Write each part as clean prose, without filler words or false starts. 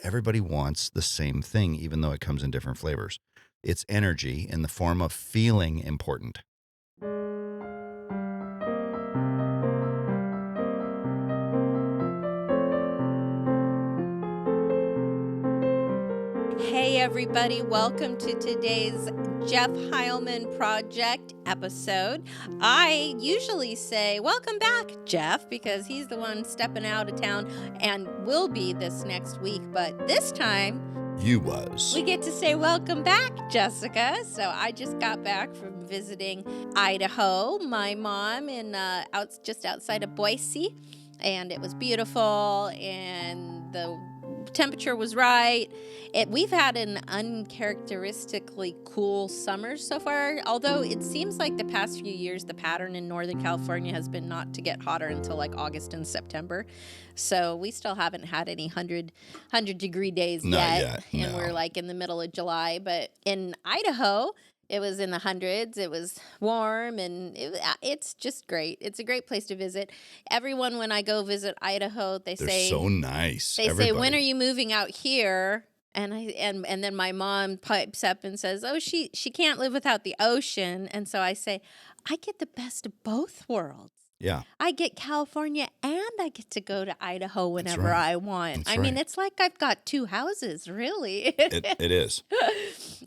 everybody wants the same thing, even though it comes in different flavors. It's energy in the form of feeling important. Hey everybody, welcome to today's Jeff Heilman Project episode. I usually say, welcome back, Jeff, because he's the one stepping out of town and will be this next week. But this time, we get to say, welcome back, Jessica. So I just got back from visiting Idaho, my mom, just outside of Boise. And it was beautiful, and the temperature was right. We've had an uncharacteristically cool summer so far, although it seems like the past few years the pattern in Northern California has been not to get hotter until like August and September. So we still haven't had any 100-degree days yet. And we're like in the middle of July. But in Idaho, it was in the hundreds. It was warm, and it's just great. It's a great place to visit. Everyone, when I go visit Idaho, they're so nice. They say, "When are you moving out here?" And then my mom pipes up and says, "Oh, she can't live without the ocean." And so I say, "I get the best of both worlds. Yeah. I get California and I get to go to Idaho whenever I want." That's I mean, it's like I've got two houses, really. It is.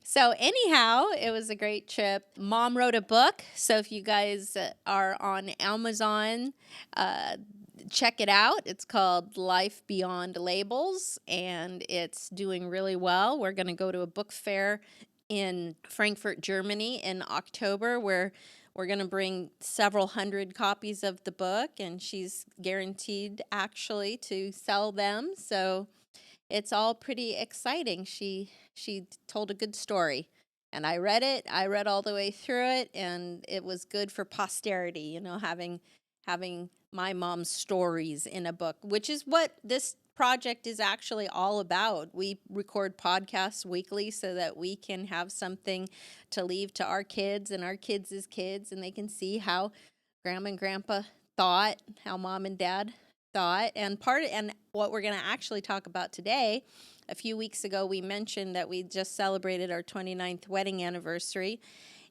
So anyhow, it was a great trip. Mom wrote a book. So if you guys are on Amazon, check it out. It's called Life Beyond Labels, and it's doing really well. We're going to go to a book fair in Frankfurt, Germany in October, where we're going to bring several hundred copies of the book, and she's guaranteed actually to sell them. So it's all pretty exciting. She told a good story, and I read it. I read all the way through it, and it was good for posterity, you know, having my mom's stories in a book, which is what this project is actually all about. We record podcasts weekly so that we can have something to leave to our kids and our kids' kids, and they can see how Grandma and Grandpa thought, how Mom and Dad thought. And what we're going to actually talk about today, a few weeks ago we mentioned that we just celebrated our 29th wedding anniversary.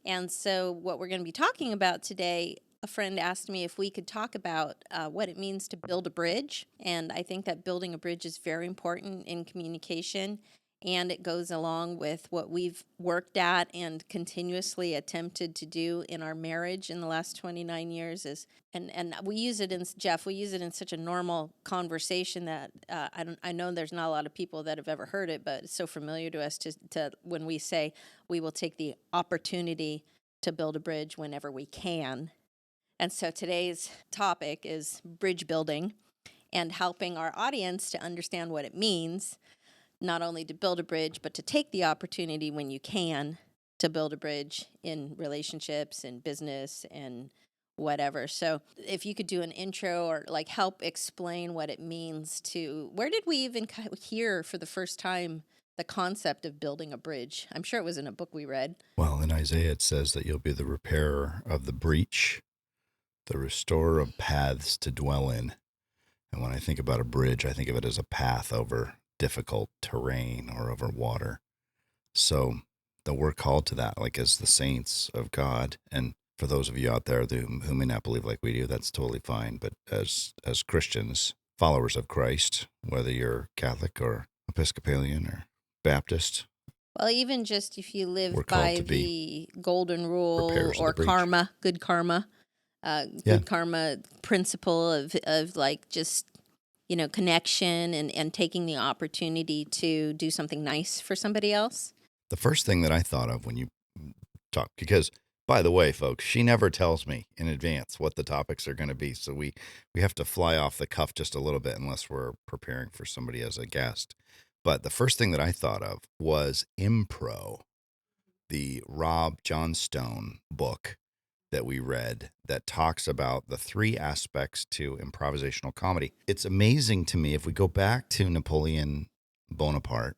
And so what we're going to be talking about today, a friend asked me if we could talk about what it means to build a bridge. And I think that building a bridge is very important in communication. And it goes along with what we've worked at and continuously attempted to do in our marriage in the last 29 years. And we use it in, Jeff, we use it in such a normal conversation that I know there's not a lot of people that have ever heard it, but it's so familiar to us to when we say we will take the opportunity to build a bridge whenever we can. And so today's topic is bridge building and helping our audience to understand what it means, not only to build a bridge, but to take the opportunity when you can to build a bridge in relationships and business and whatever. So if you could do an intro or like help explain what it means to, where did we even hear for the first time the concept of building a bridge? I'm sure it was in a book we read. Well, in Isaiah, it says that you'll be the repairer of the breach, the restorer of paths to dwell in. And when I think about a bridge, I think of it as a path over difficult terrain or over water. So that we're called to that, like as the saints of God. And for those of you out there who may not believe like we do, that's totally fine. But as Christians, followers of Christ, whether you're Catholic or Episcopalian or Baptist, well, even just if you live by the golden rule or karma, good karma principle of like just, you know, connection and taking the opportunity to do something nice for somebody else. The first thing that I thought of when you talk, because by the way, folks, she never tells me in advance what the topics are going to be. So we have to fly off the cuff just a little bit unless we're preparing for somebody as a guest. But the first thing that I thought of was IMPROV, the Rob Johnstone book that we read that talks about the three aspects to improvisational comedy. It's amazing to me if we go back to Napoleon Bonaparte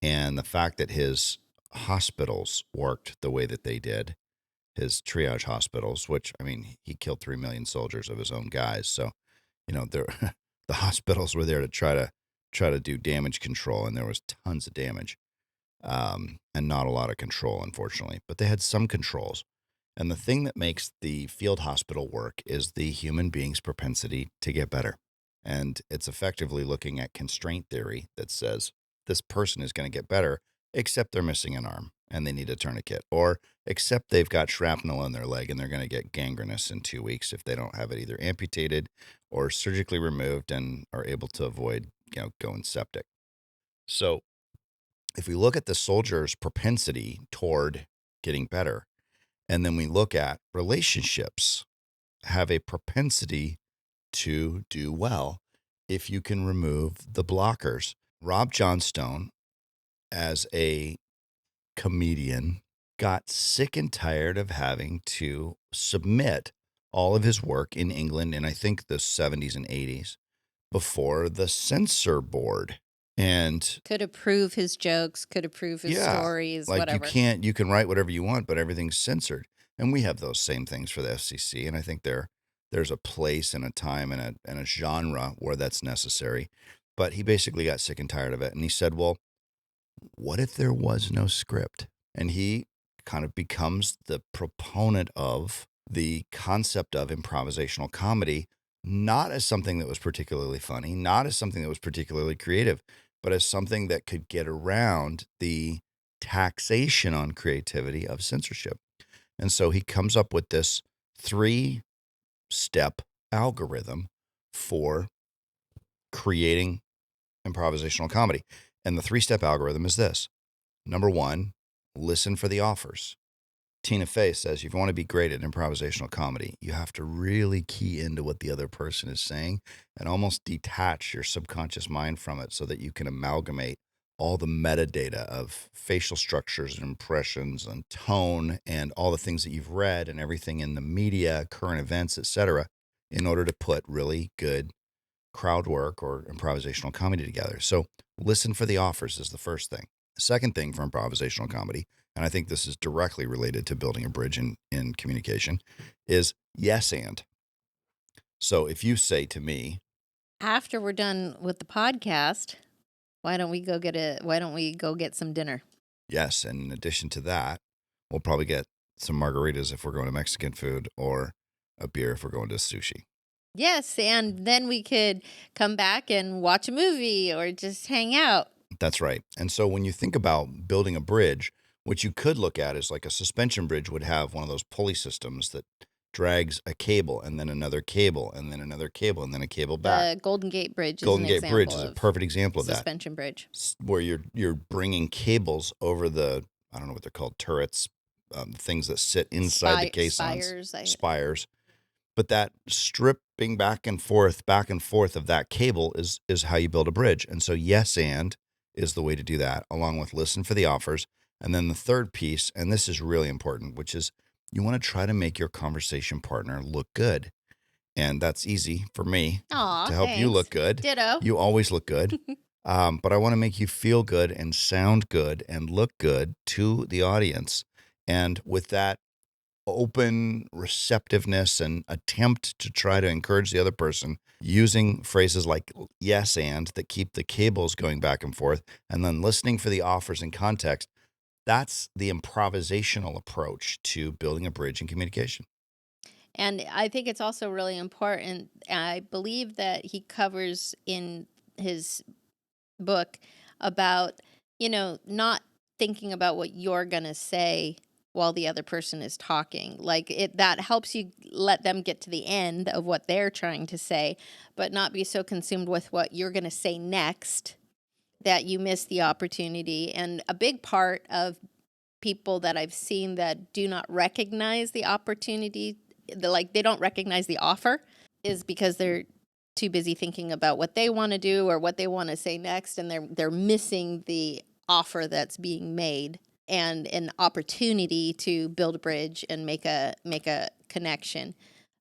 and the fact that his hospitals worked the way that they did, his triage hospitals, which, I mean, he killed 3 million soldiers of his own guys. So, you know, the hospitals were there to try to try to do damage control, and there was tons of damage, and not a lot of control, unfortunately. But they had some controls. And the thing that makes the field hospital work is the human being's propensity to get better. And it's effectively looking at constraint theory that says this person is going to get better, except they're missing an arm and they need a tourniquet, or except they've got shrapnel in their leg and they're going to get gangrenous in 2 weeks if they don't have it either amputated or surgically removed and are able to avoid, going septic. So if we look at the soldier's propensity toward getting better, and then we look at relationships have a propensity to do well if you can remove the blockers. Rob Johnstone, as a comedian, got sick and tired of having to submit all of his work in England in, I think, the 70s and 80s before the censor board. And could approve his jokes, could approve his stories, like whatever. you can write whatever you want, but everything's censored. And we have those same things for the FCC. And I think there's a place and a time and a genre where that's necessary. But he basically got sick and tired of it. And he said, well, what if there was no script? And he kind of becomes the proponent of the concept of improvisational comedy, not as something that was particularly funny, not as something that was particularly creative, but as something that could get around the taxation on creativity of censorship. And so he comes up with this 3-step algorithm for creating improvisational comedy. And the 3-step algorithm is this. Number 1, listen for the offers. Tina Fey says, if you want to be great at improvisational comedy, you have to really key into what the other person is saying and almost detach your subconscious mind from it so that you can amalgamate all the metadata of facial structures and impressions and tone and all the things that you've read and everything in the media, current events, etc., in order to put really good crowd work or improvisational comedy together. So listen for the offers is the first thing. The second thing for improvisational comedy, and I think this is directly related to building a bridge in communication, is yes and. So if you say to me, after we're done with the podcast, why don't we go get some dinner? Yes, and in addition to that, we'll probably get some margaritas if we're going to Mexican food, or a beer if we're going to sushi. Yes, and then we could come back and watch a movie or just hang out. That's right. And so when you think about building a bridge, what you could look at is like a suspension bridge would have one of those pulley systems that drags a cable and then another cable and then another cable and then a cable back. The Golden Gate Bridge Golden is Gate Bridge is a perfect example of that. Suspension bridge. Where you're bringing cables over the, I don't know what they're called, turrets, things that sit inside the caissons. Spires. But that stripping back and forth of that cable is how you build a bridge. And so yes and is the way to do that, along with listen for the offers. And then the third piece, and this is really important, which is you want to try to make your conversation partner look good. And that's easy for me to help you look good. Ditto. You always look good. But I want to make you feel good and sound good and look good to the audience. And with that open receptiveness and attempt to try to encourage the other person using phrases like yes and that keep the cables going back and forth, and then listening for the offers and context, that's the improvisational approach to building a bridge in communication. And I think it's also really important. I believe that he covers in his book about, not thinking about what you're going to say while the other person is talking. That helps you let them get to the end of what they're trying to say, but not be so consumed with what you're going to say next that you miss the opportunity. And a big part of people that I've seen that do not recognize the opportunity, they don't recognize the offer, is because they're too busy thinking about what they want to do or what they want to say next, and they're missing the offer that's being made and an opportunity to build a bridge and make a connection.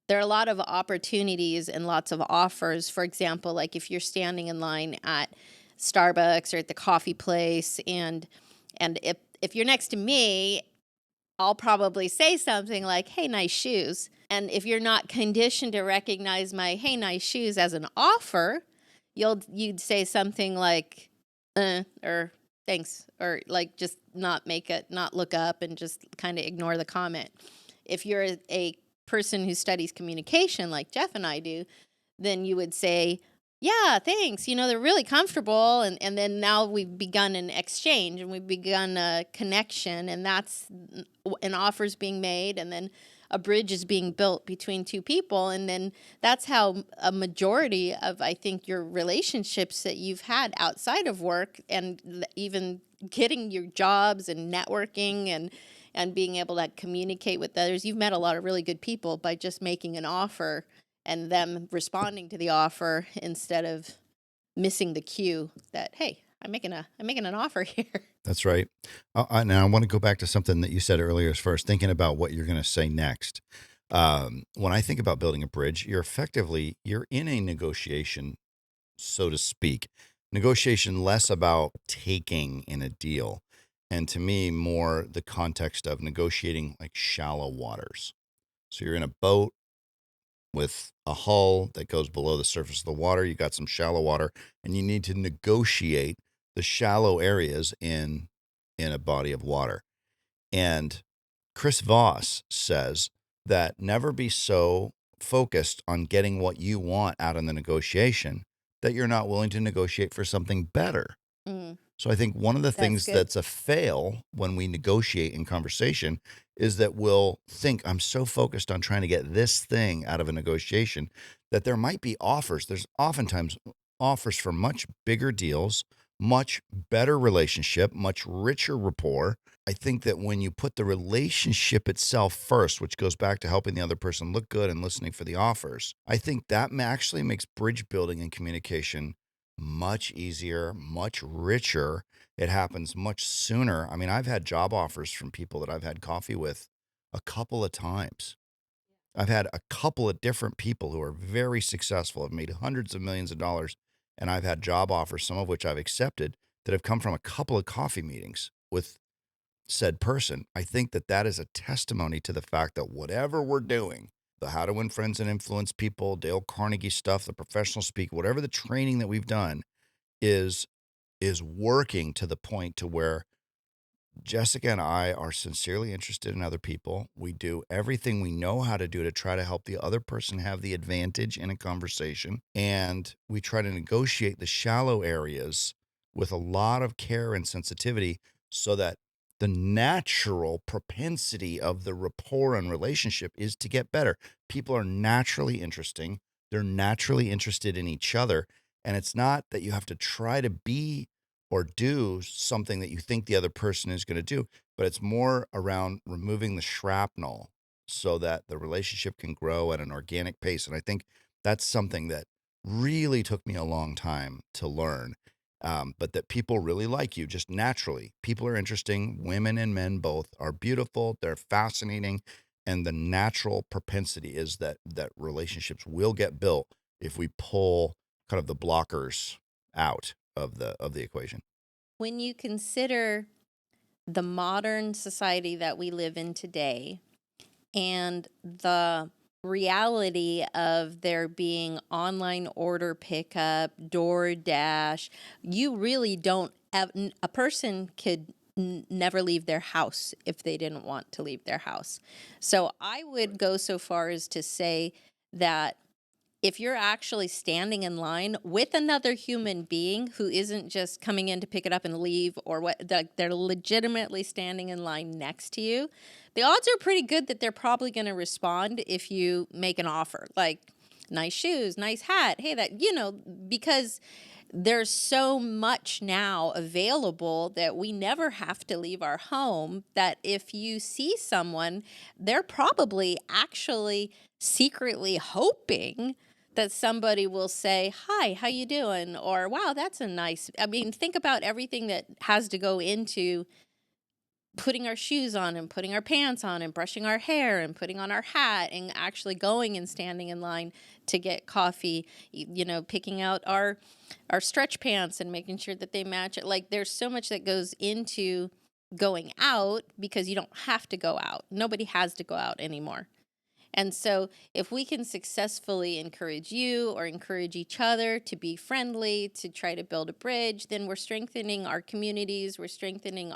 There are a lot of opportunities and lots of offers. For example, like if you're standing in line at Starbucks or at the coffee place, and if you're next to me, I'll probably say something like, "Hey, nice shoes." And if you're not conditioned to recognize my "Hey, nice shoes" as an offer, you'd say something like, or thanks, or like just not look up and just kind of ignore the comment. If you're a person who studies communication like Jeff and I do, then you would say, yeah, thanks. They're really comfortable. And then now we've begun an exchange and we've begun a connection, and that's an offer's being made, and then a bridge is being built between two people. And then that's how a majority of, I think, your relationships that you've had outside of work, and even getting your jobs and networking and being able to communicate with others, you've met a lot of really good people by just making an offer and them responding to the offer instead of missing the cue that, hey, I'm making an offer here. That's right. Now I want to go back to something that you said earlier as far as thinking about what you're going to say next. When I think about building a bridge, you're in a negotiation, so to speak. Negotiation less about taking in a deal, and to me, more the context of negotiating like shallow waters. So you're in a boat with a hull that goes below the surface of the water. You got some shallow water, and you need to negotiate the shallow areas in a body of water. And Chris Voss says that never be so focused on getting what you want out of the negotiation that you're not willing to negotiate for something better. Mm, So I think one of the that's things good. that's a fail when we negotiate in conversation is that we'll think, I'm so focused on trying to get this thing out of a negotiation that there might be offers. There's oftentimes offers for much bigger deals, much better relationship, much richer rapport. I think that when you put the relationship itself first, which goes back to helping the other person look good and listening for the offers, I think that actually makes bridge building and communication much easier, much richer. It happens much sooner. I mean, I've had job offers from people that I've had coffee with a couple of times. I've had a couple of different people who are very successful, have made hundreds of millions of dollars, and I've had job offers, some of which I've accepted, that have come from a couple of coffee meetings with said person. I think that that is a testimony to the fact that whatever we're doing, the How to Win Friends and Influence People, Dale Carnegie stuff, the professional speak, whatever the training that we've done is working to the point to where Jessica and I are sincerely interested in other people. We do everything we know how to do to try to help the other person have the advantage in a conversation. And we try to negotiate the shallow areas with a lot of care and sensitivity so that the natural propensity of the rapport and relationship is to get better. People are naturally interesting. They're naturally interested in each other. And it's not that you have to try to be or do something that you think the other person is going to do, but it's more around removing the shrapnel so that the relationship can grow at an organic pace. And I think that's something that really took me a long time to learn. But that people really like you just naturally. People are interesting. Women and men both are beautiful. They're fascinating. And the natural propensity is that relationships will get built if we pull kind of the blockers out of the equation. When you consider the modern society that we live in today and the reality of there being online order pickup, DoorDash, you really don't have, a person could never leave their house if they didn't want to leave their house. So I would go so far as to say that if you're actually standing in line with another human being who isn't just coming in to pick it up and leave, or what, they're legitimately standing in line next to you, the odds are pretty good that they're probably going to respond if you make an offer like nice shoes, nice hat, hey, that, because there's so much now available that we never have to leave our home, that if you see someone, they're probably actually secretly hoping that somebody will say, hi, how you doing? Or, wow, that's a nice, I mean, think about everything that has to go into putting our shoes on and putting our pants on and brushing our hair and putting on our hat and actually going and standing in line to get coffee, picking out our stretch pants and making sure that they match it. Like, there's so much that goes into going out because you don't have to go out. Nobody has to go out anymore. And so, if we can successfully encourage you or encourage each other to be friendly, to try to build a bridge, then we're strengthening our communities. We're strengthening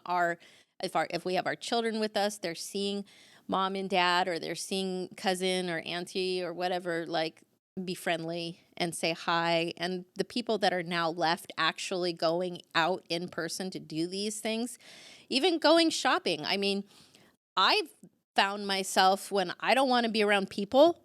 if we have our children with us, they're seeing mom and dad, or they're seeing cousin or auntie or whatever, like, be friendly and say hi. And the people that are now left actually going out in person to do these things, even going shopping. I mean, I've found myself when I don't want to be around people,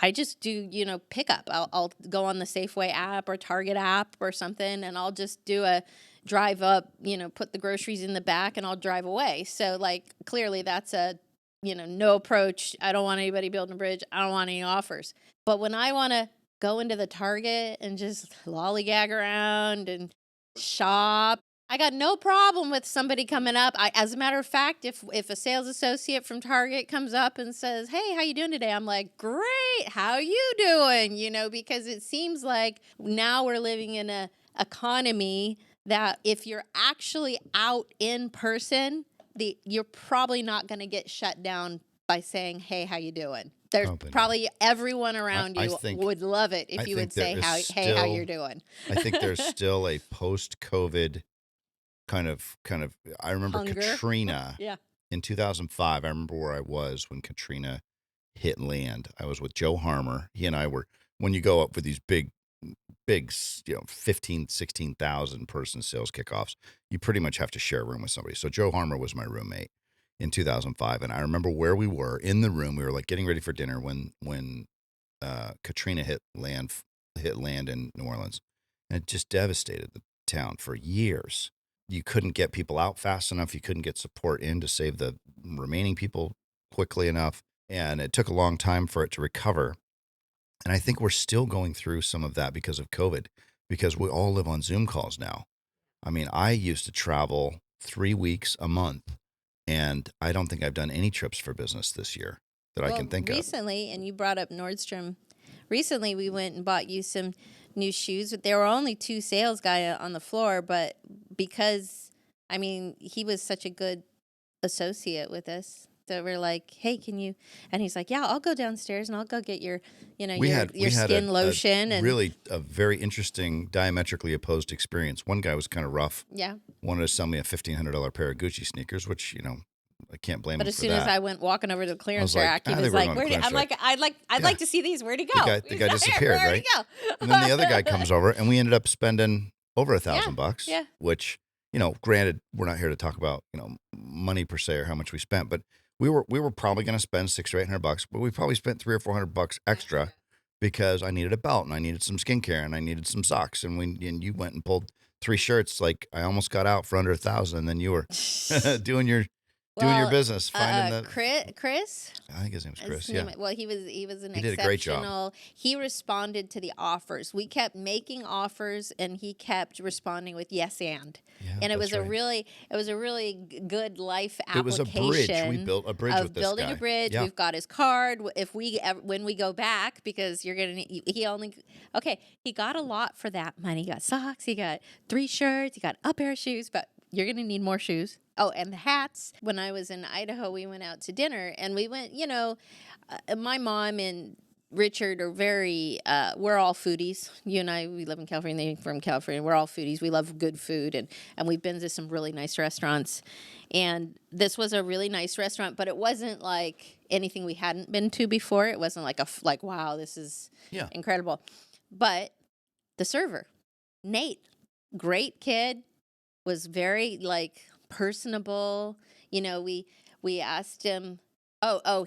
I just do, pickup. I'll go on the Safeway app or Target app or something, and I'll just do a drive up, put the groceries in the back and I'll drive away. So, like, clearly that's a, no approach. I don't want anybody building a bridge. I don't want any offers. But when I want to go into the Target and just lollygag around and shop, I got no problem with somebody coming up. As a matter of fact, if a sales associate from Target comes up and says, "Hey, how you doing today?" I'm like, "Great, how you doing?" Because it seems like now we're living in a economy that if you're actually out in person, you're probably not going to get shut down by saying, "Hey, how you doing?" There's probably everyone around you would love it if you would say, "Hey, how you're doing?" I think there's still a post-COVID kind of I remember Hunger. Katrina. Yeah. In 2005, I remember where I was when Katrina hit land. I was with Joe Harmer. He and I were, when you go up with these big 15, 16,000 person sales kickoffs, you pretty much have to share a room with somebody. So Joe Harmer was my roommate in 2005. And I remember where we were in the room. We were like getting ready for dinner when Katrina hit land in New Orleans, and it just devastated the town for years. You couldn't get people out fast enough. You couldn't get support in to save the remaining people quickly enough. And it took a long time for it to recover. And I think we're still going through some of that because of COVID, because we all live on Zoom calls now. I mean, I used to travel 3 weeks a month, and I don't think I've done any trips for business this year that I can think of. Recently, and you brought up Nordstrom, recently we went and bought you some new shoes. There were only 2 sales guys on the floor, but because, he was such a good associate with us, that we're like, "Hey, can you?" And he's like, "Yeah, I'll go downstairs and I'll go get your, We had skin lotion." And really a very interesting, diametrically opposed experience. One guy was kind of rough. Yeah. Wanted to sell me a $1,500 pair of Gucci sneakers, which, I can't blame him for that. But as soon as I went walking over to the clearance rack, he was like, "Where?" I'm like, "I'd like to see these. Where'd he go?" The guy disappeared, right? Where'd he go? And then the other guy comes over, and we ended up spending over $1,000. Yeah. Which, granted, we're not here to talk about, money per se or how much we spent, but we were probably going to spend $600 or $800, but we probably spent $300 or $400 extra because I needed a belt and I needed some skincare and I needed some socks, and you went and pulled 3 shirts. Like, I almost got out for under $1,000, and then you were doing your business, finding Chris. I think his name was Chris. Yeah. Well, he was an He did a great job. He responded to the offers. We kept making offers, and he kept responding with yes and. Yeah, and it was right. it was a really good life application. It was a bridge. We built a bridge with this guy. Building a bridge. Yeah. We've got his card. When we go back, because he got a lot for that money. He got socks. He got 3 shirts. He got a pair of shoes. But you're going to need more shoes. Oh, and the hats. When I was in Idaho, we went out to dinner, and we went, my mom and Richard are very, we're all foodies. You and I, we live in California, they're from California. We're all foodies. We love good food, and we've been to some really nice restaurants. And this was a really nice restaurant, but it wasn't like anything we hadn't been to before. It wasn't like wow, this is incredible. But the server, Nate, great kid, was very personable. We asked him,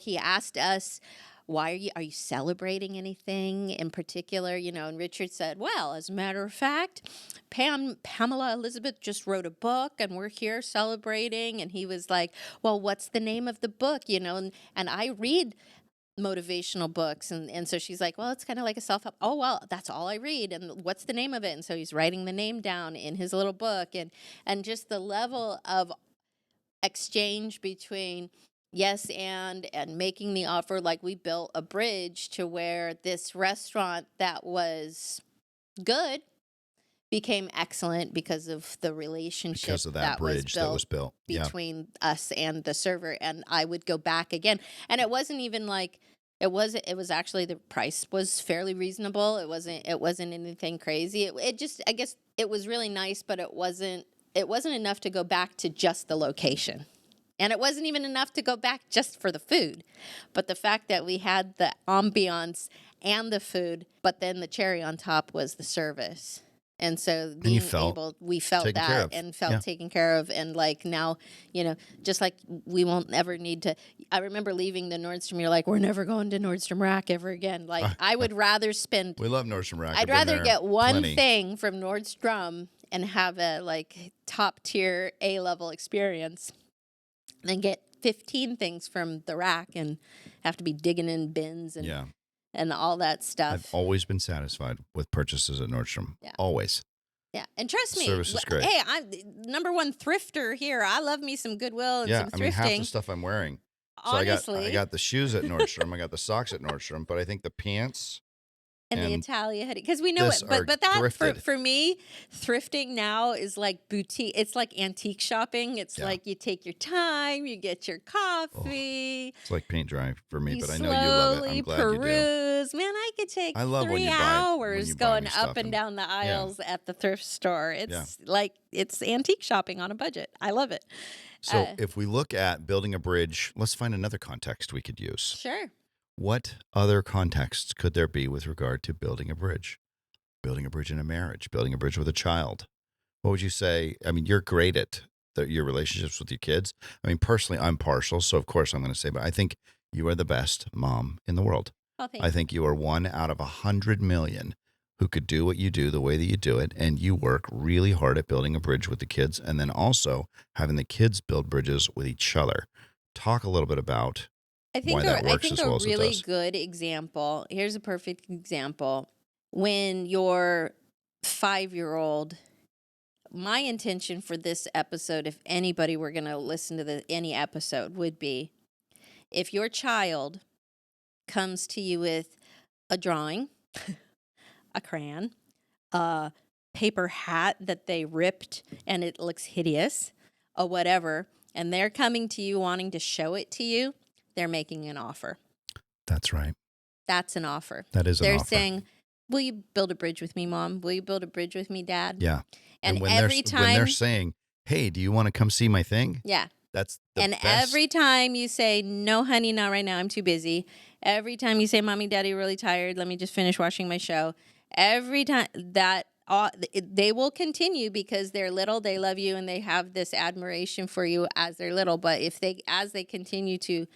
he asked us, "Why are you celebrating anything in particular?" And Richard said, "Well, as a matter of fact, Pamela Elizabeth just wrote a book, and we're here celebrating." And he was like, "Well, what's the name of the book?" And I read motivational books, and so she's like, "Well, it's kind of like a self-help." "Oh, well, that's all I read, and what's the name of it?" And so he's writing the name down in his little book, and just the level of exchange between yes and making the offer. Like, we built a bridge to where this restaurant that was good became excellent because of the relationship, because of that bridge that was built between us and the server. And I would go back again, and it wasn't even like It was actually, the price was fairly reasonable. It wasn't anything crazy. It just, I guess it was really nice, but it wasn't enough to go back to just the location. And it wasn't even enough to go back just for the food. But the fact that we had the ambiance and the food, but then the cherry on top was the service. And so we felt taken care that of. and felt Yeah. taken care of. And like now, just like we won't ever need to. I remember leaving the Nordstrom. You're like, we're never going to Nordstrom Rack ever again. Like, I would rather spend. We love Nordstrom Rack. I'd rather get one thing from Nordstrom and have a like top tier A-level experience than get 15 things from the Rack and have to be digging in bins and all that stuff. I've always been satisfied with purchases at Nordstrom. Yeah. Always. Yeah, and trust me, Service is great. Hey, I'm number one thrifter here. I love me some Goodwill and some thrifting. I mean, half the stuff I'm wearing. So honestly, I got the shoes at Nordstrom. I got the socks at Nordstrom, but I think the pants and the Italia hoodie, because we know it. But that for me, thrifting now is like boutique. It's like antique shopping. It's like you take your time, you get your coffee. It's like paint dry for me, but I know you love it. I'm glad you do. Man, I could take I love 3 hours going up and down the aisles at the thrift store. It's like it's antique shopping on a budget. I love it. So if we look at building a bridge, let's find another context we could use. Sure. What other contexts could there be with regard to building a bridge? Building a bridge in a marriage, building a bridge with a child. What would you say? I mean, you're great at your relationships with your kids. I mean, personally, I'm partial, so of course I'm going to say, but I think you are the best mom in the world. Oh, thank I you. think you are 1 out of 100 million who could do what you do the way that you do it, and you work really hard at building a bridge with the kids and then also having the kids build bridges with each other. Talk a little bit about why that works as well as it really does. good example. Here's a perfect example. When your 5-year-old, my intention for this episode, if anybody were going to listen to any episode, would be if your child comes to you with a drawing, a crayon, a paper hat that they ripped and it looks hideous, or whatever, and they're coming to you wanting to show it to you, they're making an offer. That's right. That's an offer. That is an offer. They're saying, will you build a bridge with me, Mom? Will you build a bridge with me, Dad? Yeah. And when every time when they're saying, hey, do you want to come see my thing? Yeah. That's the and best. Every time you say, no, honey, not right now, I'm too busy. Every time you say, Mommy, Daddy, really tired, let me just finish watching my show. Every time they will continue because they're little, they love you, and they have this admiration for you as they're little. But as they continue to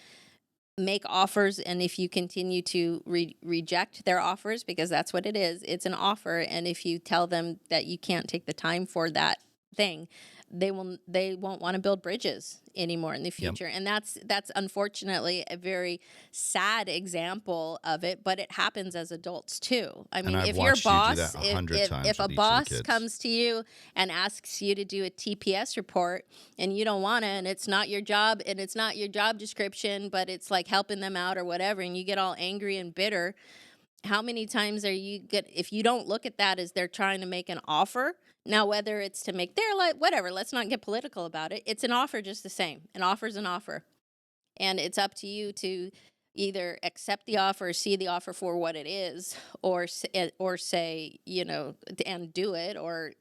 make offers, and if you continue to reject their offers, because that's what it is, it's an offer, and if you tell them that you can't take the time for that thing, they won't want to build bridges anymore in the future. Yep. And that's unfortunately a very sad example of it, but it happens as adults too. I mean, if your boss, if a boss comes to you and asks you to do a TPS report and you don't want to, and it's not your job and it's not your job description, but it's like helping them out or whatever, and you get all angry and bitter, how many times if you don't look at that as they're trying to make an offer? Now, whether it's to make their life, whatever, let's not get political about it. It's an offer just the same. An offer's an offer. And it's up to you to either accept the offer or see the offer for what it is, or say, and do it, or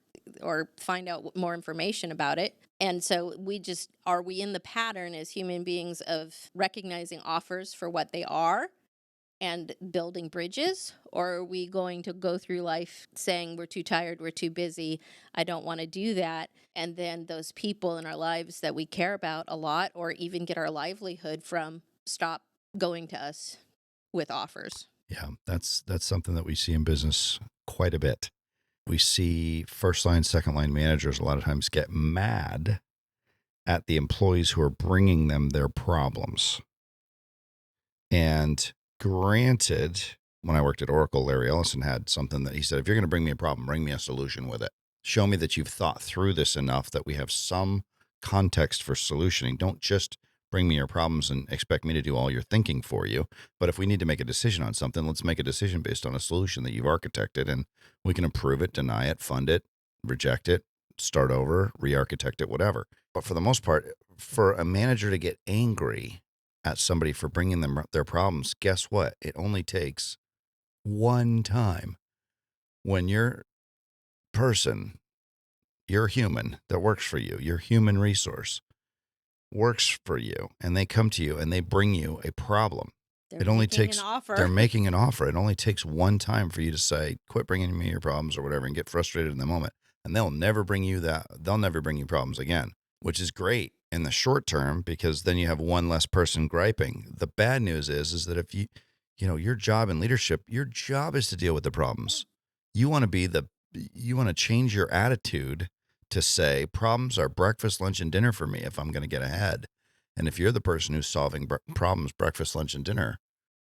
find out more information about it. And so are we in the pattern as human beings of recognizing offers for what they are and building bridges, or are we going to go through life saying we're too tired, we're too busy, I don't want to do that, and then those people in our lives that we care about a lot or even get our livelihood from stop going to us with offers? Yeah, that's something that we see in business quite a bit. We see first line, second line managers a lot of times get mad at the employees who are bringing them their problems. And granted, when I worked at Oracle, Larry Ellison had something that he said, if you're going to bring me a problem, bring me a solution with it. Show me that you've thought through this enough that we have some context for solutioning. Don't just bring me your problems and expect me to do all your thinking for you. But if we need to make a decision on something, let's make a decision based on a solution that you've architected, and we can approve it, deny it, fund it, reject it, start over, re-architect it, whatever. But for the most part, for a manager to get angry at somebody for bringing them their problems, guess what? It only takes one time. When your person, your human that works for you, your human resource works for you, and they come to you and they bring you a problem, They're making an offer. they're making an offer. It only takes one time for you to say, quit bringing me your problems or whatever, and get frustrated in the moment. And they'll never bring you problems again, which is great in the short term, because then you have one less person griping. The bad news is that if your job in leadership, your job is to deal with the problems. You want to change your attitude to say problems are breakfast, lunch, and dinner for me if I'm going to get ahead. And if you're the person who's solving problems, breakfast, lunch, and dinner,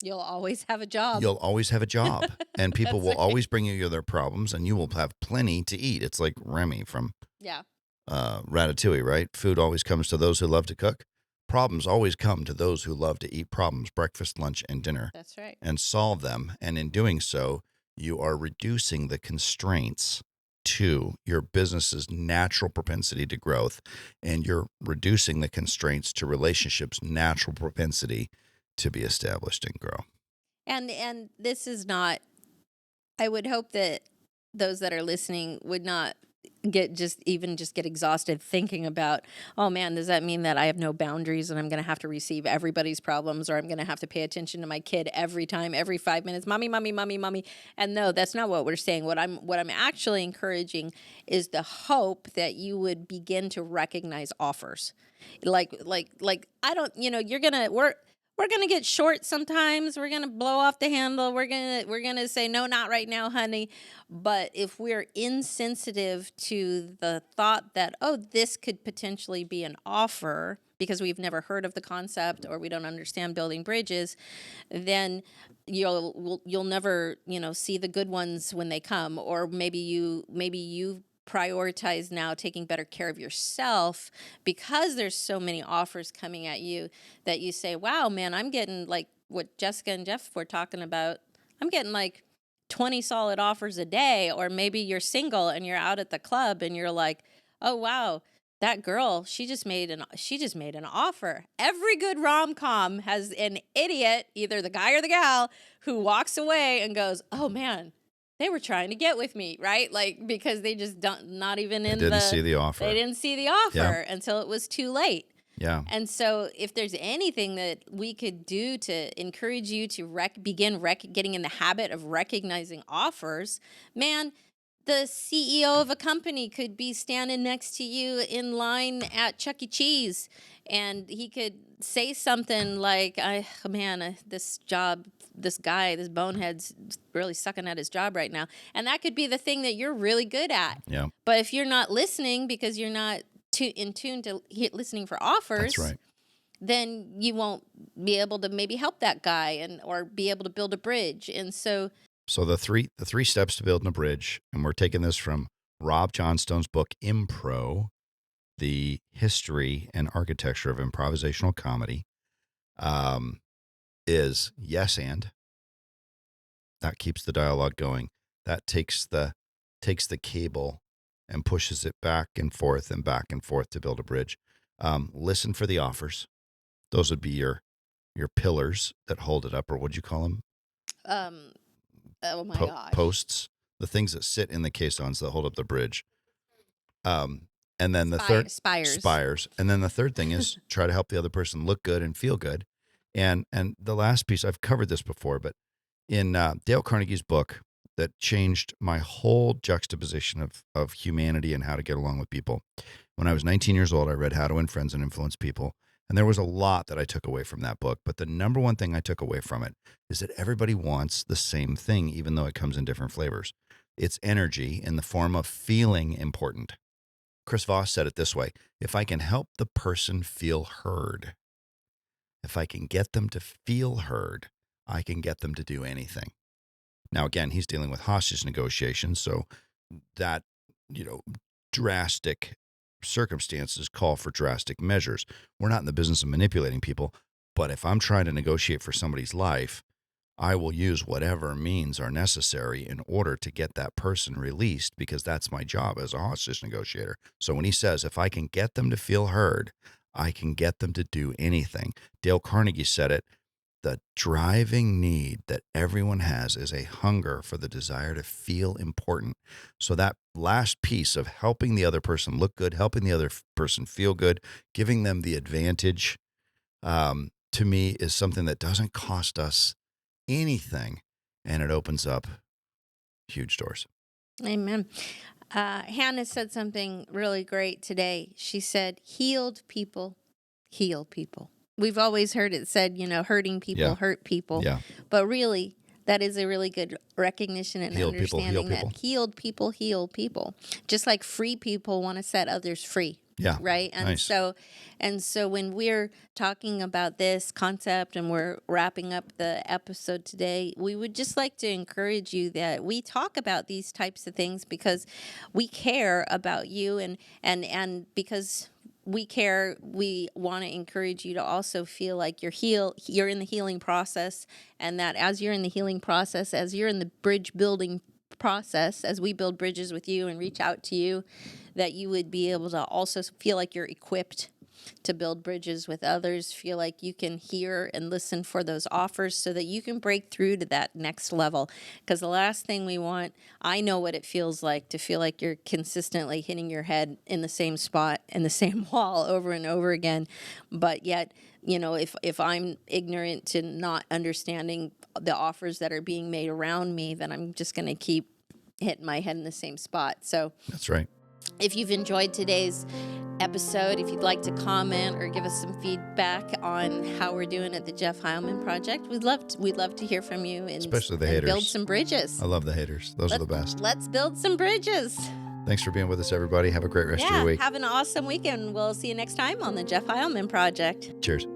You'll always have a job. you'll always have a job, and people will That's right. always bring you their problems, and you will have plenty to eat. It's like Remy from Yeah. Ratatouille, right? Food always comes to those who love to cook. Problems always come to those who love to eat problems, breakfast, lunch, and dinner, That's right. and solve them. And in doing so, you are reducing the constraints to your business's natural propensity to growth, and you're reducing the constraints to relationships' natural propensity to be established and grow. And this is not, I would hope that those that are listening would not get exhausted thinking about, oh man, does that mean that I have no boundaries and I'm going to have to receive everybody's problems, or I'm going to have to pay attention to my kid every time, every 5 minutes, mommy, mommy, mommy, mommy. And no, that's not what we're saying. What I'm actually encouraging is the hope that you would begin to recognize offers. Like I don't, we're gonna get short sometimes. We're gonna blow off the handle. We're gonna say no, not right now, honey. But if we're insensitive to the thought that, oh, this could potentially be an offer because we've never heard of the concept or we don't understand building bridges, then you'll never see the good ones when they come. Or maybe you prioritize now taking better care of yourself because there's so many offers coming at you that you say, wow, man, I'm getting, like what Jessica and Jeff were talking about, I'm getting like 20 solid offers a day. Or maybe you're single and you're out at the club and you're like, oh wow, that girl, she just made an offer. Every good rom-com has an idiot, either the guy or the gal, who walks away and goes, oh man, they were trying to get with me, right? Like, because they just not even in They didn't see the offer. They didn't see the offer Yeah. until it was too late. Yeah. And so if there's anything that we could do to encourage you to begin getting in the habit of recognizing offers, man, the CEO of a company could be standing next to you in line at Chuck E. Cheese, and he could say something like, this bonehead's really sucking at his job right now. And that could be the thing that you're really good at. Yeah. But if you're not listening because you're not in tune to listening for offers, That's right. then you won't be able to maybe help that guy or be able to build a bridge. And so the three steps to building a bridge, and we're taking this from Rob Johnstone's book, IMPROV, The History and Architecture of Improvisational Comedy, is yes and. That keeps the dialogue going. That takes the cable and pushes it back and forth to build a bridge. Listen for the offers. Those would be your pillars that hold it up, or what'd you call them? Oh my gosh. Posts, the things that sit in the caissons that hold up the bridge. And then the spires. And then the third thing is try to help the other person look good and feel good. And the last piece, I've covered this before, but in Dale Carnegie's book that changed my whole juxtaposition of humanity and how to get along with people. When I was 19 years old, I read How to Win Friends and Influence People. And there was a lot that I took away from that book. But the number one thing I took away from it is that everybody wants the same thing, even though it comes in different flavors. It's energy in the form of feeling important. Chris Voss said it this way: if I can help the person feel heard, if I can get them to feel heard, I can get them to do anything. Now, again, he's dealing with hostage negotiations, so that, drastic circumstances call for drastic measures. We're not in the business of manipulating people, but if I'm trying to negotiate for somebody's life, I will use whatever means are necessary in order to get that person released, because that's my job as a hostage negotiator. So when he says, if I can get them to feel heard, I can get them to do anything. Dale Carnegie said it. The driving need that everyone has is a hunger for the desire to feel important. So that last piece of helping the other person look good, helping the other person feel good, giving them the advantage, to me is something that doesn't cost us anything, and it opens up huge doors. Amen. Hannah said something really great today. She said, healed people heal people. We've always heard it said, hurting people hurt people. Yeah. But really, that is a really good recognition and Healed people heal understanding people. that healed people heal people. Just like free people want to set others free. Yeah. Right. And Nice. so when we're talking about this concept and we're wrapping up the episode today, we would just like to encourage you that we talk about these types of things because we care about you and because we care, we want to encourage you to also feel like you're in the healing process, and that as you're in the healing process, as you're in the bridge building process, as we build bridges with you and reach out to you, that you would be able to also feel like you're equipped to build bridges with others, feel like you can hear and listen for those offers so that you can break through to that next level. Because the last thing we want, I know what it feels like to feel like you're consistently hitting your head in the same spot and the same wall over and over again. But yet, if I'm ignorant to not understanding the offers that are being made around me, then I'm just going to keep hitting my head in the same spot. So That's right. if you've enjoyed today's episode, if you'd like to comment or give us some feedback on how we're doing at the Jeff Heilman Project, we'd love to hear from you, and Especially the and haters. build some bridges. I love the haters. Those are the best. Let's build some bridges. Thanks for being with us, everybody. Have a great rest of your week. Have an awesome weekend. We'll see you next time on the Jeff Heilman Project. Cheers.